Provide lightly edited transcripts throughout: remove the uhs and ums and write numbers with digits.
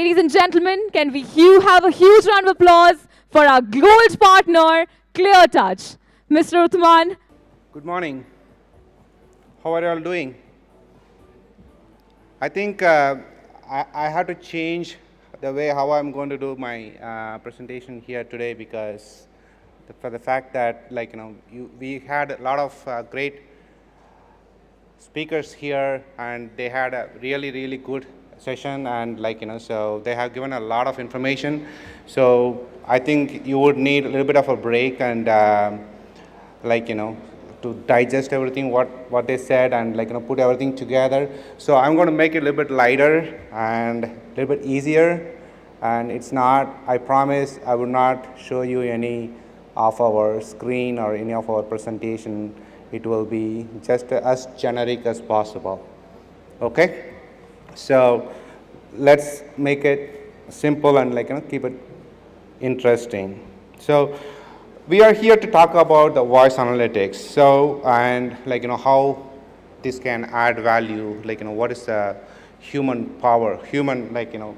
Ladies and gentlemen, can we have a huge round of applause for our gold partner, ClearTouch. Mr. Uthaman. Good morning. How are you all doing? I think I had to change the way how I'm going to do my presentation here today because for the fact that we had a lot of great speakers here and they had a really good session and so they have given a lot of information. So I think you would need a little bit of a break and to digest everything what they said and put everything together. So I'm going to make it a little bit lighter and a little bit easier. And it's not, I promise I will not show you any of our screen or any of our presentation. It will be just as generic as possible. Okay? So let's make it simple and keep it interesting. So we are here to talk about the voice analytics. So and how this can add value. What is the human power, the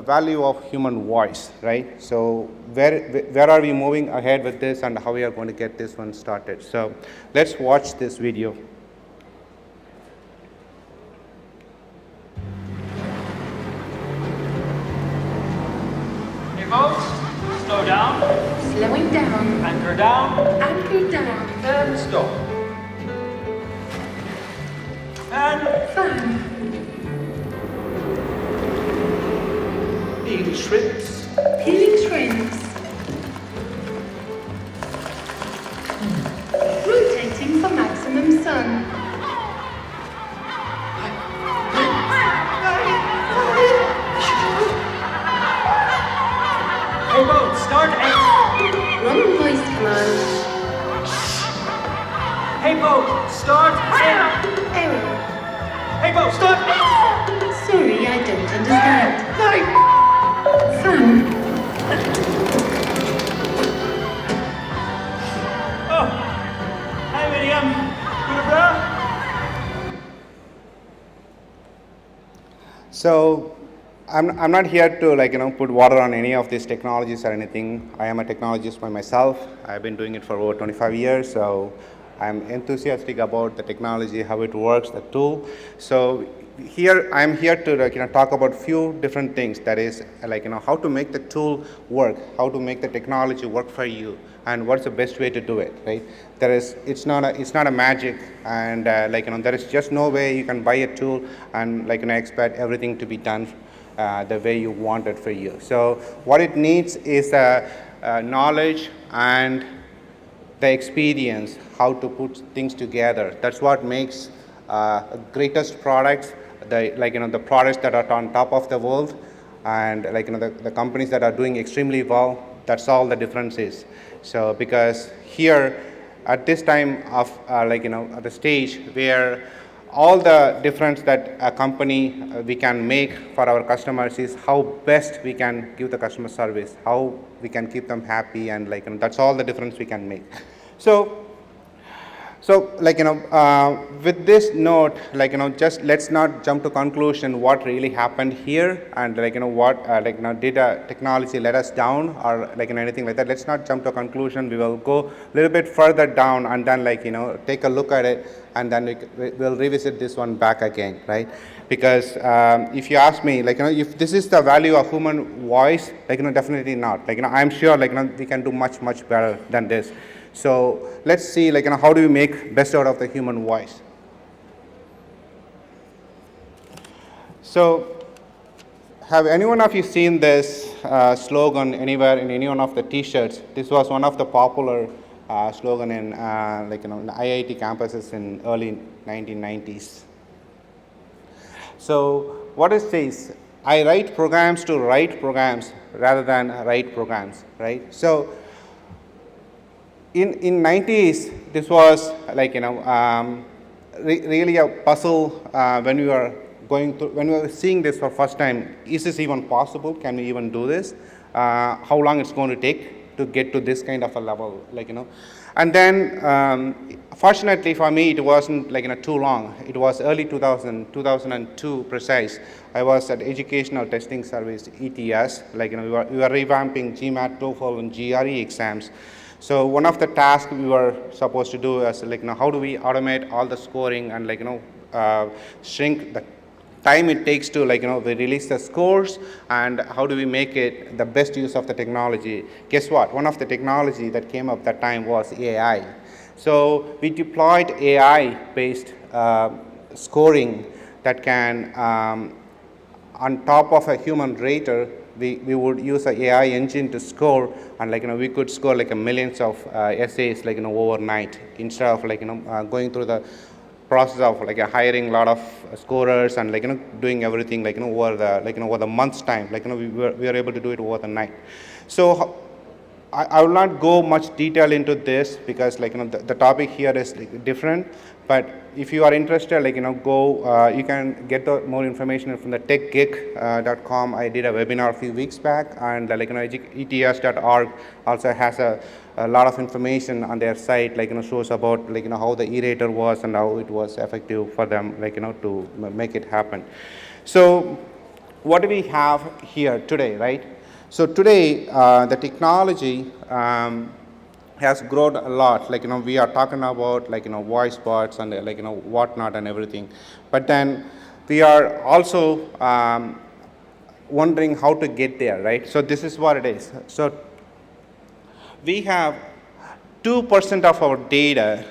value of human voice, right? So where are we moving ahead with this and how we are going to get this one started. So let's watch this video. Hey folks, slow down. Slowing down. Anchor down. Anchor down. And stop. And Fun. peel shrimps. Peeling shrimps. Rotating for maximum sun. Hey folks, start and... Wrong voice command. Hey folks, start and... Error. Hey folks, start and... Sorry, I don't understand. Fun. Oh, hi Miriam. Good bro? So I'm not here to put water on any of these technologies or anything. I am a technologist by myself. I've been doing it for over 25 years, so I'm enthusiastic about the technology, how it works, the tool. So I'm here to talk about few different things. That is how to make the tool work, how to make the technology work for you, and what's the best way to do it, right? It's not a magic, and there is just no way you can buy a tool and expect everything to be done the way you want it for you. So what it needs is knowledge and the experience, how to put things together. That's what makes greatest products, the products that are on top of the world, and the companies that are doing extremely well. That's all the difference is. So because here at this time of at the stage where all the difference that a company we can make for our customers is how best we can give the customer service, how we can keep them happy, and that's all the difference we can make. So with this note, just let's not jump to conclusion what really happened here and what did technology let us down or anything like that. Let's not jump to conclusion. We will go a little bit further down and then take a look at it and then we'll revisit this one back again, right? Because if you ask me, if this is the value of human voice, definitely not. I'm sure we can do much better than this. So let's see how do we make best out of the human voice. So have any one of you seen this slogan anywhere in any one of the t-shirts? This was one of the popular slogan in IIT campuses in early 1990s. So what it says, I write programs to write programs rather than write programs, right? So in 90s, this was really a puzzle when we were when we were seeing this for first time. Is this even possible? Can we even do this? How long it's going to take? to get to this kind of a level, And then, fortunately for me, it wasn't too long. It was early 2002 precise. I was at Educational Testing Service, ETS. We were revamping GMAT, TOEFL, and GRE exams. So one of the tasks we were supposed to do is how do we automate all the scoring and shrink the time it takes to we release the scores, and how do we make it the best use of the technology. Guess what? One of the technology that came up that time was AI. So we deployed AI based scoring that can on top of a human rater, we would use an AI engine to score, and we could score millions of essays overnight, instead of going through the process of hiring a lot of scorers and doing everything over the month's time. We were able to do it over the night. So I will not go much detail into this because the topic here is different. But if you are interested, go. You can get the more information from the techgeek.com. I did a webinar a few weeks back, and ets.org also has a lot of information on their site, shows about how the e-rater was and how it was effective for them, to make it happen. So what do we have here today, right? So today, the technology has grown a lot. We are talking about voice bots and whatnot and everything. But then we are also wondering how to get there, right? So this is what it is. So we have 2% of our data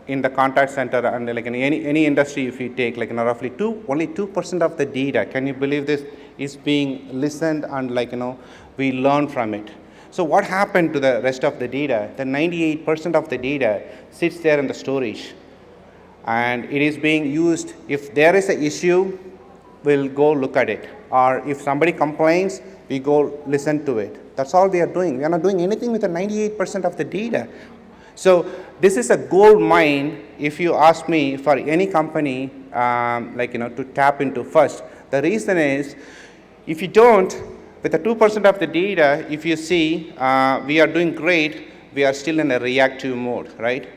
in the contact center, and in any industry, if you take roughly only 2% of the data. Can you believe this is being listened and we learn from it? So what happened to the rest of the data? The 98% of the data sits there in the storage, and it is being used. If there is an issue, we'll go look at it, or if somebody complains, we go listen to it. That's all we are doing. We are not doing anything with the 98% of the data. So this is a gold mine, if you ask me, for any company to tap into first. The reason is, if you don't, with the 2% of the data, if you see, we are doing great, we are still in a reactive mode, right?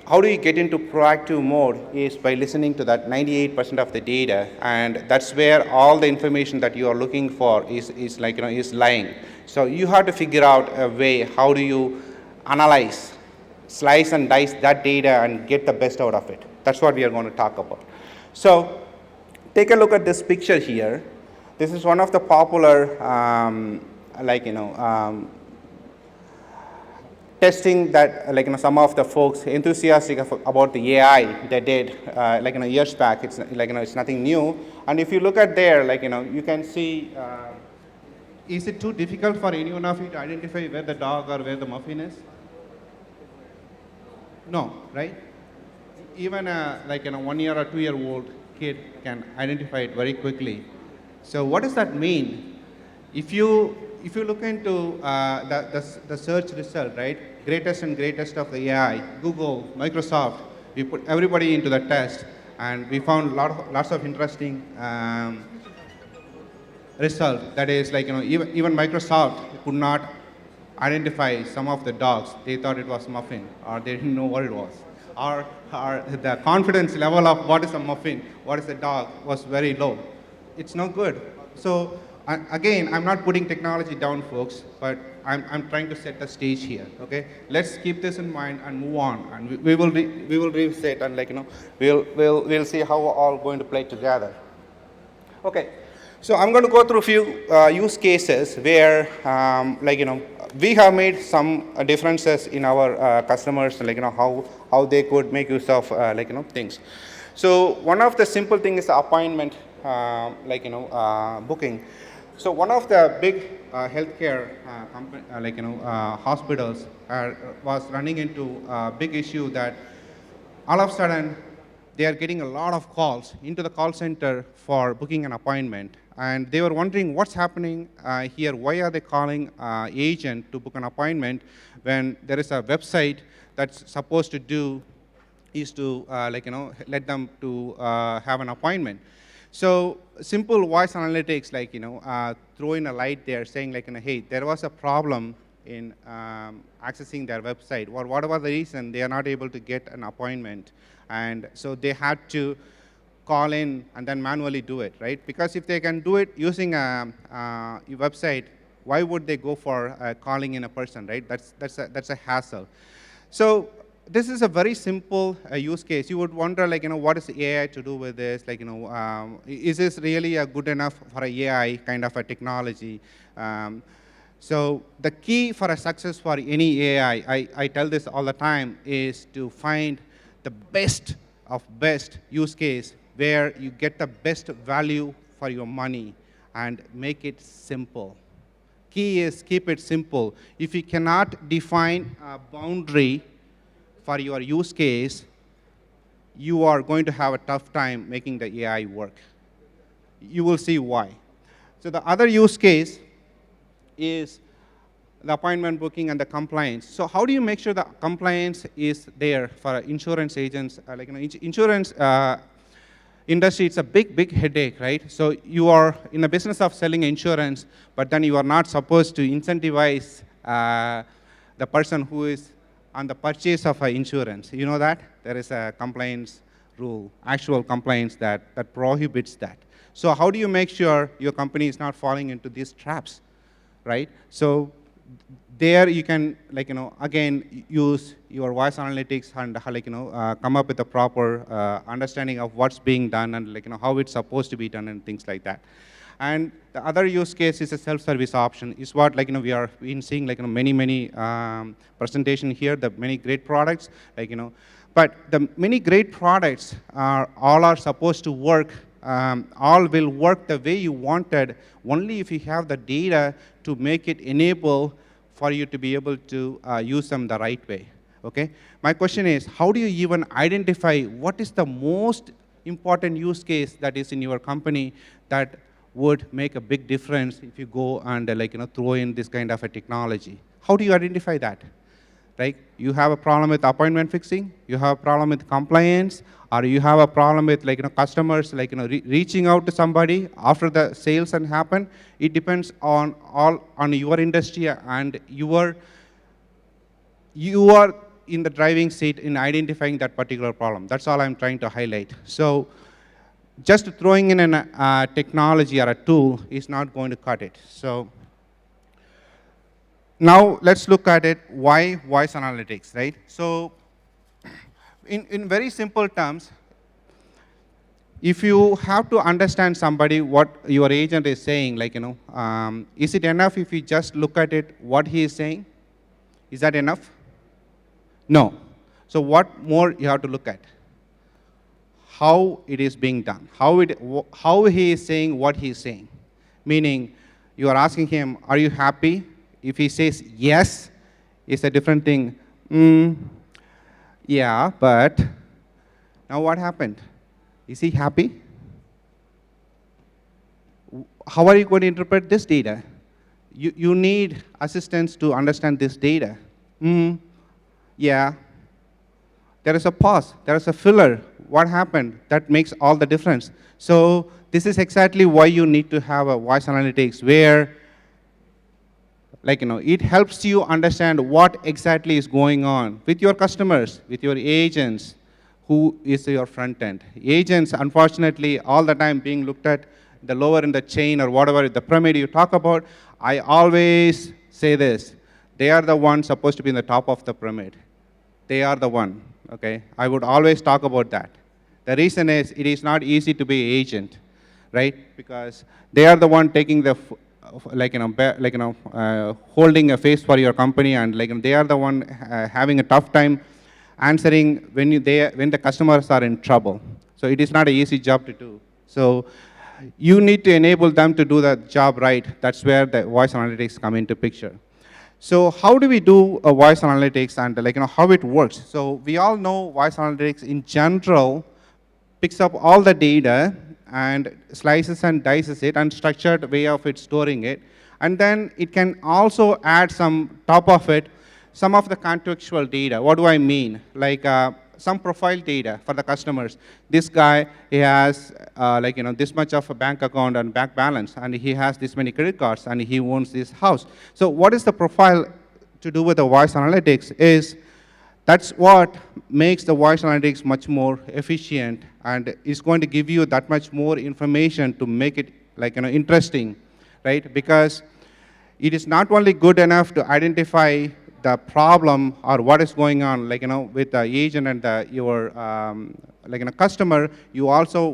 How do you get into proactive mode is by listening to that 98% of the data, and that's where all the information that you are looking for is lying. So you have to figure out a way, how do you analyze, slice and dice that data and get the best out of it. That's what we are going to talk about. So take a look at this picture here. This is one of the popular, testing that some of the folks enthusiastic about the AI they did years back. It's it's nothing new. And if you look at there, you can see. Is it too difficult for any one of you to identify where the dog or where the muffin is? No, right? Even a 1 year or 2 year old kid can identify it very quickly. So what does that mean? If you look into the search result, right? Greatest and greatest of the AI, Google, Microsoft, we put everybody into the test, and we found lots of interesting result. That is even Microsoft could not identify some of the dogs. They thought it was muffin, or they didn't know what it was. Or the confidence level of what is a muffin, what is a dog was very low. It's no good. So again, I'm not putting technology down, folks, but I'm trying to set the stage here. Okay, let's keep this in mind and move on, and we will reset, and we'll see how we're all going to play together. Okay, so I'm going to go through a few use cases where we have made some differences in our customers, how they could make use of things. So one of the simple things is the appointment booking. So one of the big healthcare hospitals was running into a big issue that all of a sudden they are getting a lot of calls into the call center for booking an appointment. And they were wondering what's happening here. Why are they calling agent to book an appointment when there is a website that's supposed to do is to let them to have an appointment. So simple voice analytics, throw in a light there saying hey, there was a problem in accessing their website, or whatever the reason, they are not able to get an appointment. And so they had to call in and then manually do it, right? Because if they can do it using a website, why would they go for calling in a person, right? That's a hassle. So this is a very simple use case. You would wonder, like, what is AI to do with this? Like, is this really a good enough for a AI kind of a technology? So the key for a success for any AI, I tell this all the time, is to find the best of best use case where you get the best value for your money and make it simple. Key is keep it simple. If you cannot define a boundary for your use case, you are going to have a tough time making the AI work. You will see why. So the other use case is the appointment booking and the compliance. So how do you make sure the compliance is there for insurance agents? Insurance industry, it's a big headache, right? So you are in the business of selling insurance, but then you are not supposed to incentivize the person who is on the purchase of insurance. You know that? There is a compliance rule, actual compliance that prohibits that. So how do you make sure your company is not falling into these traps, right? So there you can, again, use your voice analytics and come up with a proper understanding of what's being done and how it's supposed to be done and things like that. And the other use case is a self-service option. Is what we are been seeing many presentation here, the many great products, but the many great products all are supposed to work. All will work the way you wanted only if you have the data to make it enable for you to be able to use them the right way. Okay. My question is, how do you even identify what is the most important use case that is in your company that would make a big difference if you go and throw in this kind of a technology? How do you identify that? Right? You have a problem with appointment fixing, you have a problem with compliance, or you have a problem with customers reaching out to somebody after the sales and happen. It depends on your industry, and you are in the driving seat in identifying that particular problem. That's all I'm trying to highlight. So just throwing in a technology or a tool is not going to cut it. So now let's look at it, why voice analytics, right? So in very simple terms, if you have to understand somebody, what your agent is saying, is it enough if you just look at it, what he is saying? Is that enough? No. So what more you have to look at? How it is being done, how he is saying what he is saying. Meaning, you are asking him, are you happy? If he says yes, it's a different thing. Yeah, but now what happened? Is he happy? How are you going to interpret this data? You need assistance to understand this data. Yeah. There is a pause, there is a filler. What happened? That makes all the difference. So this is exactly why you need to have a voice analytics where it helps you understand what exactly is going on with your customers, with your agents, who is your front end. Agents, unfortunately, all the time being looked at the lower in the chain or whatever, the pyramid you talk about. I always say this, they are the ones supposed to be in the top of the pyramid. They are the one, okay? I would always talk about that. The reason is, it is not easy to be an agent, right? Because they are the one taking the, holding a face for your company, and they are the one having a tough time answering when the customers are in trouble. So it is not an easy job to do. So you need to enable them to do the job right. That's where the voice analytics come into picture. So how do we do a voice analytics and how it works? So we all know voice analytics in general picks up all the data and slices and dices it and structured way of it storing it. And then it can also add some top of it, some of the contextual data. What do I mean? Some profile data for the customers. This guy, he has this much of a bank account and bank balance, and he has this many credit cards, and he owns this house. So what is the profile to do with the voice analytics is that's what makes the voice analytics much more efficient, and is going to give you that much more information to make it interesting, right? Because it is not only good enough to identify the problem or what is going on, with the agent and your customer. You also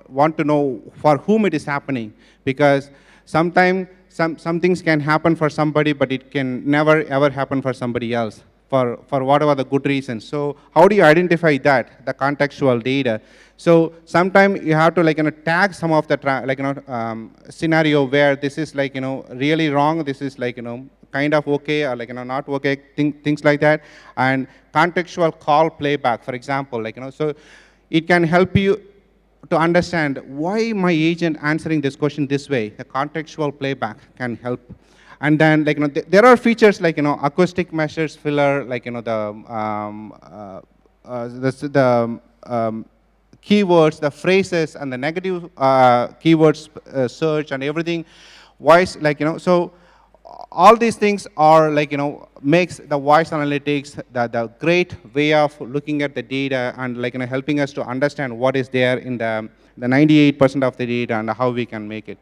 want to know for whom it is happening, because sometimes some things can happen for somebody, but it can never ever happen for somebody else for whatever the good reasons. So how do you identify that, the contextual data? So sometimes you have to tag some of the scenario where this is really wrong, this is kind of okay, or not okay, things like that. And contextual call playback, for example, so it can help you to understand why my agent answering this question this way. The contextual playback can help. And then there are features acoustic measures, filler, keywords, the phrases, and the negative keywords search and everything. Voice, so all these things are makes the voice analytics the great way of looking at the data and helping us to understand what is there in the 98% of the data and how we can make it.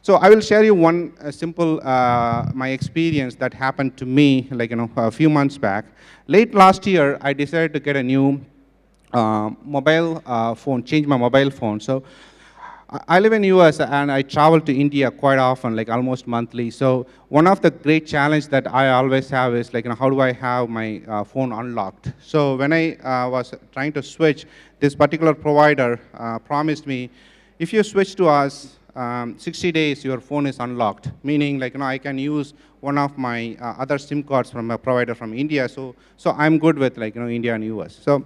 So I will share you one simple my experience that happened to me a few months back. Late last year, I decided to get a new mobile phone, change my mobile phone. So I live in US and I travel to India quite often, almost monthly. So one of the great challenges that I always have is how do I have my phone unlocked? So when I was trying to switch, this particular provider promised me, if you switch to us, 60 days your phone is unlocked, meaning I can use one of my other SIM cards from a provider from India. So I'm good with India and US. So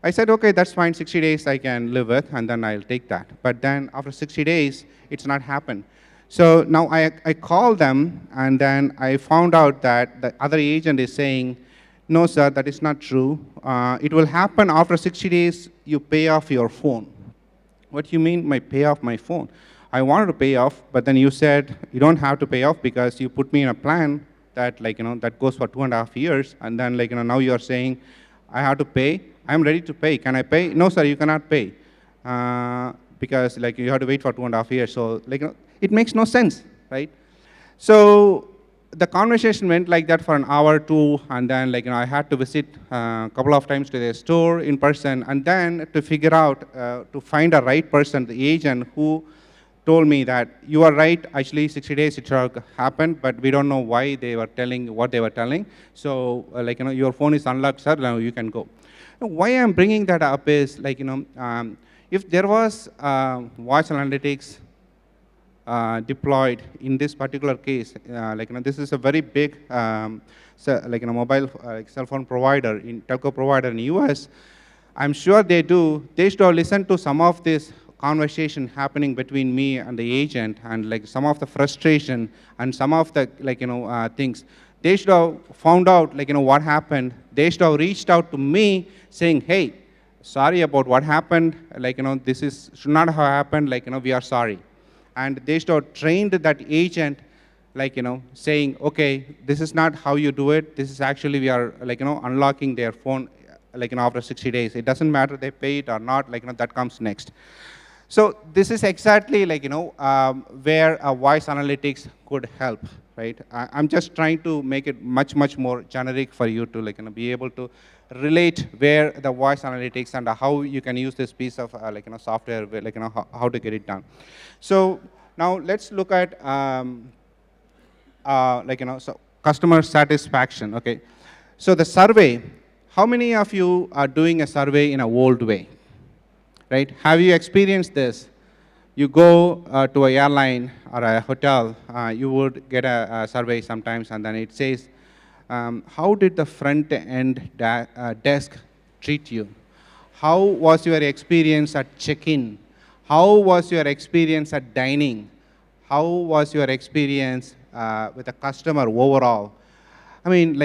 I said, okay, that's fine, 60 days I can live with, and then I'll take that. But then after 60 days, it's not happened. So now I called them, and then I found out that the other agent is saying, no, sir, that is not true. It will happen after 60 days, you pay off your phone. What do you mean, pay off my phone? I wanted to pay off, but then you said you don't have to pay off because you put me in a plan that that goes for 2.5 years, and then now you are saying I have to pay. I'm ready to pay. Can I pay? No, sir, you cannot pay because you have to wait for 2.5 years. So it makes no sense, right? So the conversation went like that for an hour or two, and then I had to visit a couple of times to their store in person, and then to figure out to find a right person, the agent who told me that you are right, actually 60 days it should happen, but we don't know why they were telling what they were telling. So your phone is unlocked, sir, now you can go. Why I'm bringing that up is if there was voice analytics deployed in this particular case, this is a very big mobile cell phone provider, telco provider in US. I'm sure they should have listened to some of this conversation happening between me and the agent, and some of the frustration and some of the things. They should have found out what happened. They should have reached out to me saying, hey, sorry about what happened, this should not have happened, we are sorry. And they should have trained that agent, saying, okay, this is not how you do it, this is actually, we are unlocking their phone after 60 days. It doesn't matter they pay it or not, that comes next. So this is exactly where voice analytics could help, right? I'm just trying to make it much more generic for you to be able to relate where the voice analytics and how you can use this piece of software, how to get it done. So now let's look at so customer satisfaction. Okay, so the survey. How many of you are doing a survey in a old way? Right? Have you experienced this? You go to an airline or a hotel, you would get a survey sometimes, and then it says, how did the front end desk treat you? How was your experience at check-in? How was your experience at dining? How was your experience with a customer overall? I mean,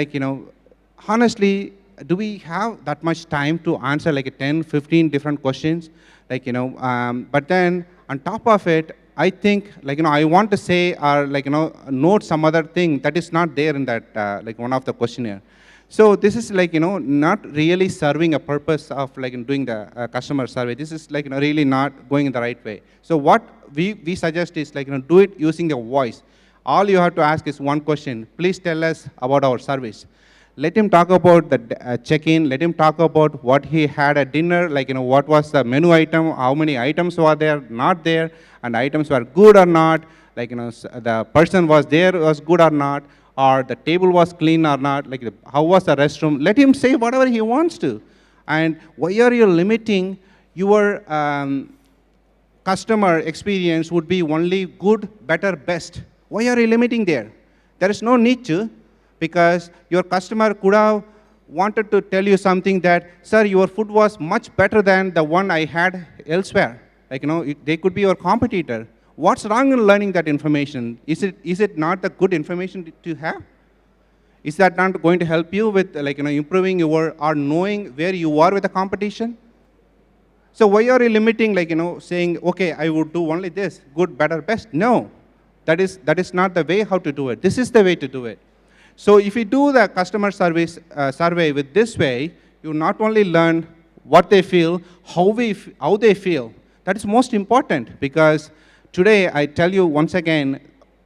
honestly, do we have that much time to answer 10, 15 different questions? But then on top of it, I think, like, I want to say or, like, note some other thing that is not there in that, like, one of the questionnaire. So this is, like, not really serving a purpose of, like, doing the customer survey. This is, like, really not going in the right way. So what we suggest is, like, do it using the voice. All you have to ask is one question. Please tell us about our service. Let him talk about the check-in. Let him talk about what he had at dinner, like, what was the menu item, how many items were there, not there, and items were good or not, like, the person was there, was good or not, or the table was clean or not, like, how was the restroom. Let him say whatever he wants to. And why are you limiting your customer experience would be only good, better, best? Why are you limiting there? There is no need to. Because your customer could have wanted to tell you something that, sir, your food was much better than the one I had elsewhere. Like, they could be your competitor. What's wrong in learning that information? Is it not the good information to have? Is that not going to help you with, like, improving your, or knowing where you are with the competition? So why are you limiting, like, saying, okay, I would do only this, good, better, best? No, that is not the way how to do it. This is the way to do it. So if you do the customer service survey with this way, you not only learn what they feel, how they feel. That is most important, because today I tell you once again,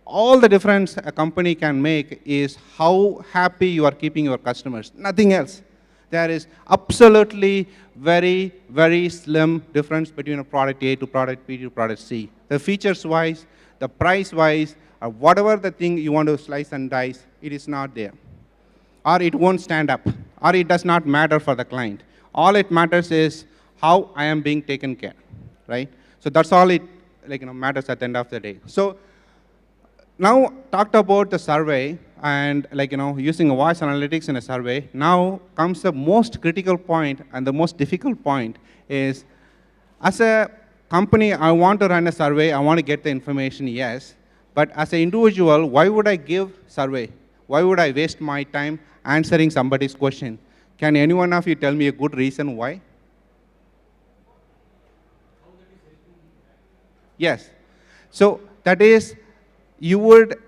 all the difference a company can make is how happy you are keeping your customers, nothing else. There is absolutely very, very slim difference between a product A to product B to product C. The features wise, the price wise, or whatever the thing you want to slice and dice, it is not there. Or it won't stand up, or it does not matter for the client. All it matters is how I am being taken care, right? So that's all it, like, matters at the end of the day. So now talked about the survey and, like, using voice analytics in a survey. Now comes the most critical point and the most difficult point is, as a company, I want to run a survey, I want to get the information, yes. But as an individual, why would I give survey? Why would I waste my time answering somebody's question? Can any one of you tell me a good reason why? Yes. So that is, you would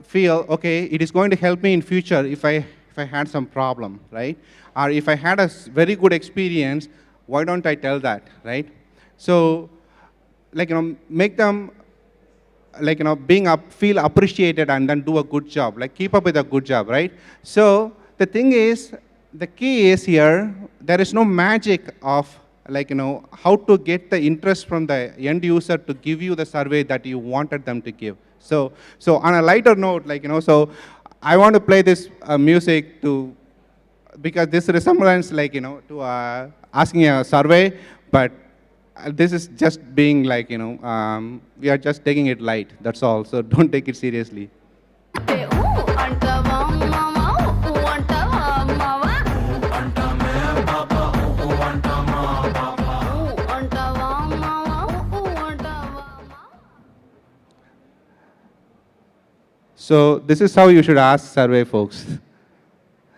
feel, okay, it is going to help me in future if I had some problem, right? Or if I had a very good experience, why don't I tell that, right? So, like, make them, like, feel appreciated and then do a good job, like, keep up with a good job, right? So the thing is, the key is here, there is no magic of, like, how to get the interest from the end user to give you the survey that you wanted them to give. So on a lighter note, like, so I want to play this music to, because this resemblance, like, to asking a survey, but this is just being, like, we are just taking it light, that's all. So don't take it seriously. So this is how you should ask survey folks.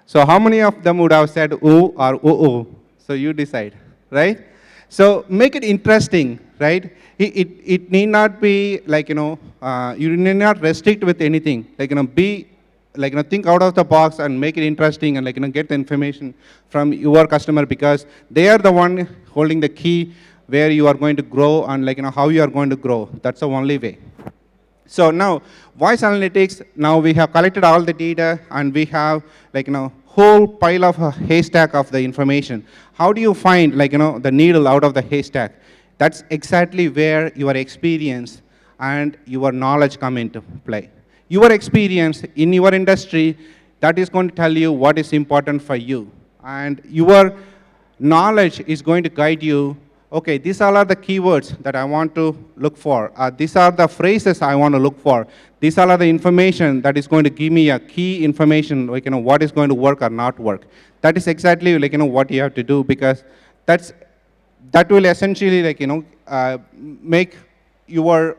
So how many of them would have said ooh or ooh? So you decide, right? So make it interesting, right? It need not be, like, you need not restrict with anything. Like, be, like, think out of the box and make it interesting and, like, get the information from your customer, because they are the one holding the key where you are going to grow and, like, how you are going to grow. That's the only way. So now, voice analytics, now we have collected all the data and we have, like, whole pile of a haystack of the information. How do you find, like, the needle out of the haystack? That's exactly where your experience and your knowledge come into play. Your experience in your industry, that is going to tell you what is important for you. And your knowledge is going to guide you. Okay, these all are the keywords that I want to look for. These are the phrases I want to look for. These all are the information that is going to give me a key information, like, what is going to work or not work. That is exactly, like, what you have to do, because that will essentially, like, make your,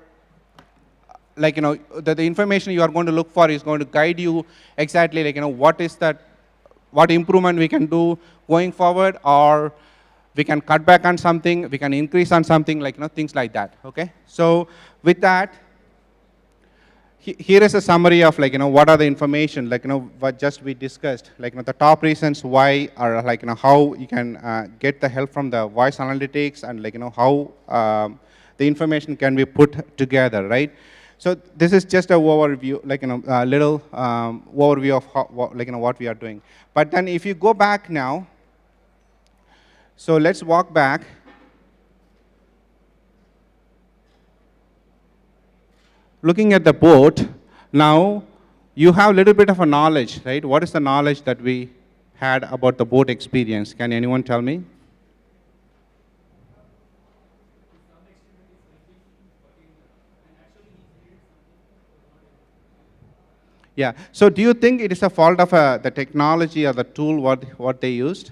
like, the information you are going to look for is going to guide you exactly, like, what is that, what improvement we can do going forward, or we can cut back on something, we can increase on something, like things like that. Okay. So with that, here is a summary of what are the information what just we discussed, the top reasons why, or how you can get the help from the voice analytics, and how the information can be put together, right? So this is just a overview, a little overview of how, what we are doing. But then if you go back now, so let's walk back. Looking at the boat, now you have a little bit of a knowledge, right? What is the knowledge that we had about the boat experience? Can anyone tell me? Yeah, so do you think it is a fault of the technology or the tool what they used?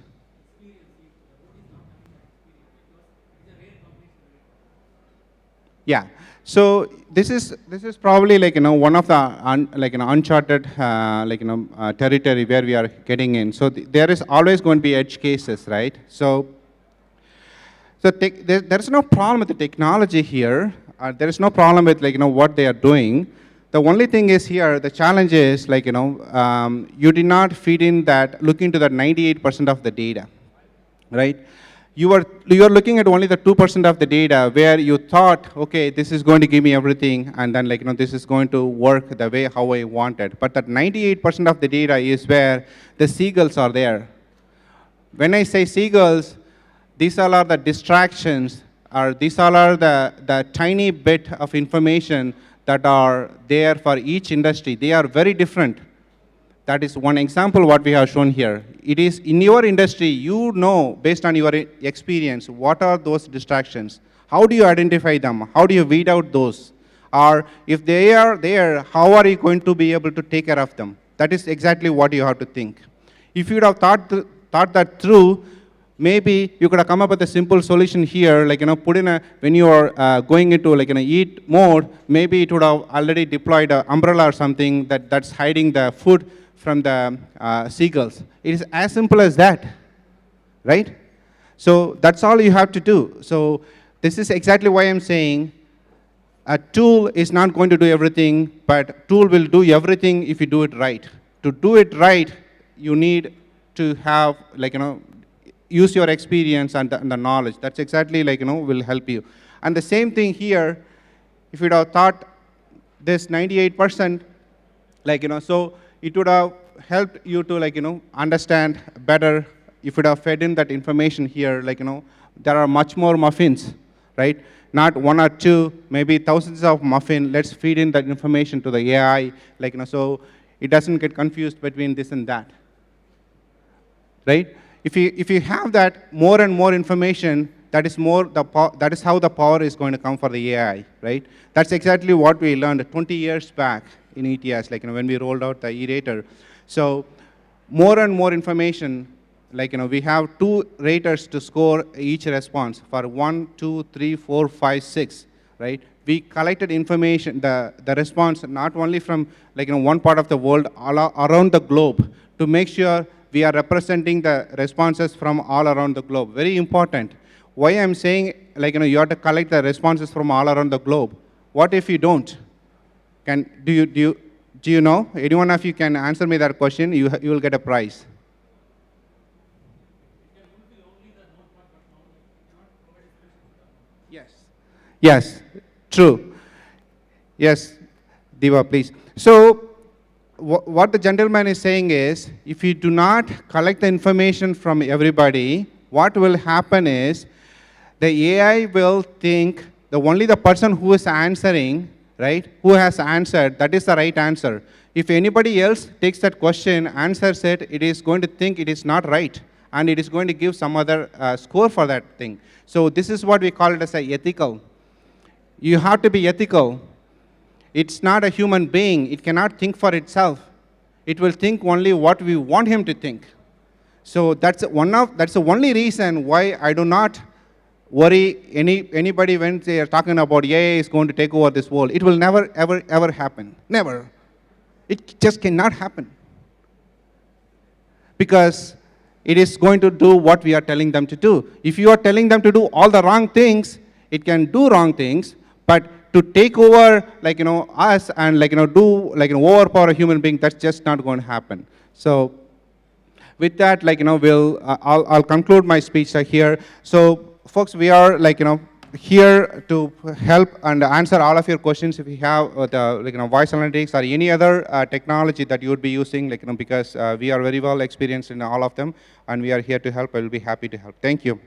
Yeah. So this is probably one of the uncharted territory where we are getting in. So there is always going to be edge cases, right? So there is no problem with the technology here. There is no problem with what they are doing. The only thing is here, the challenge is you did not feed in that, look into that 98% of the data, right? You are looking at only the 2% of the data where you thought, okay, this is going to give me everything, and then this is going to work the way how I wanted. But that 98% of the data is where the seagulls are there. When I say seagulls, these all are the distractions, or these all are the tiny bit of information that are there for each industry. They are very different. That is one example what we have shown here. It is in your industry, you know, based on your experience, what are those distractions? How do you identify them? How do you weed out those? Or if they are there, how are you going to be able to take care of them? That is exactly what you have to think. If you would have thought that through, maybe you could have come up with a simple solution here, put in when you are going into eat mode, maybe it would have already deployed an umbrella or something that's hiding the food from the seagulls. It is as simple as that, right? So that's all you have to do. So this is exactly why I'm saying a tool is not going to do everything, but tool will do everything if you do it right. To do it right, you need to have use your experience and the knowledge. That's exactly will help you. And the same thing here, if you'd have thought this 98%, so it would have helped you to understand better if you'd have fed in that information here, there are much more muffins, right? Not one or two, maybe thousands of muffins. Let's feed in that information to the AI, so it doesn't get confused between this and that, right? If you have that more and more information, that is how the power is going to come for the AI, right? That's exactly what we learned 20 years back in ETS, when we rolled out the e-rater. So more and more information, we have 2 raters to score each response for 1, 2, 3, 4, 5, 6, right? We collected information, the response, not only from one part of the world, all around the globe, to make sure we are representing the responses from all around the globe. Very important. Why I'm saying, you have to collect the responses from all around the globe. What if you don't? Do you know? Any one of you can answer me that question, you will get a prize. Yes, true. Yes, Diva, please. So what the gentleman is saying is, if you do not collect the information from everybody, what will happen is the AI will think only the person who is answering, right, who has answered, that is the right answer. If anybody else takes that question, answers it, it is going to think it is not right, and it is going to give some other score for that thing. So this is what we call it as ethical. You have to be ethical. It's not a human being. It cannot think for itself. It will think only what we want him to think. So that's the only reason why I do not worry anybody when they are talking about AI is going to take over this world. It will never, ever, ever happen. Never. It just cannot happen. Because it is going to do what we are telling them to do. If you are telling them to do all the wrong things, it can do wrong things, but to take over, like, us and, like, do, like, overpower a human being, that's just not going to happen. So with that, like, I'll conclude my speech here. So folks, we are, like, here to help and answer all of your questions. If you have the voice analytics or any other technology that you would be using, like, because we are very well experienced in all of them, and we are here to help. I will be happy to help. Thank you.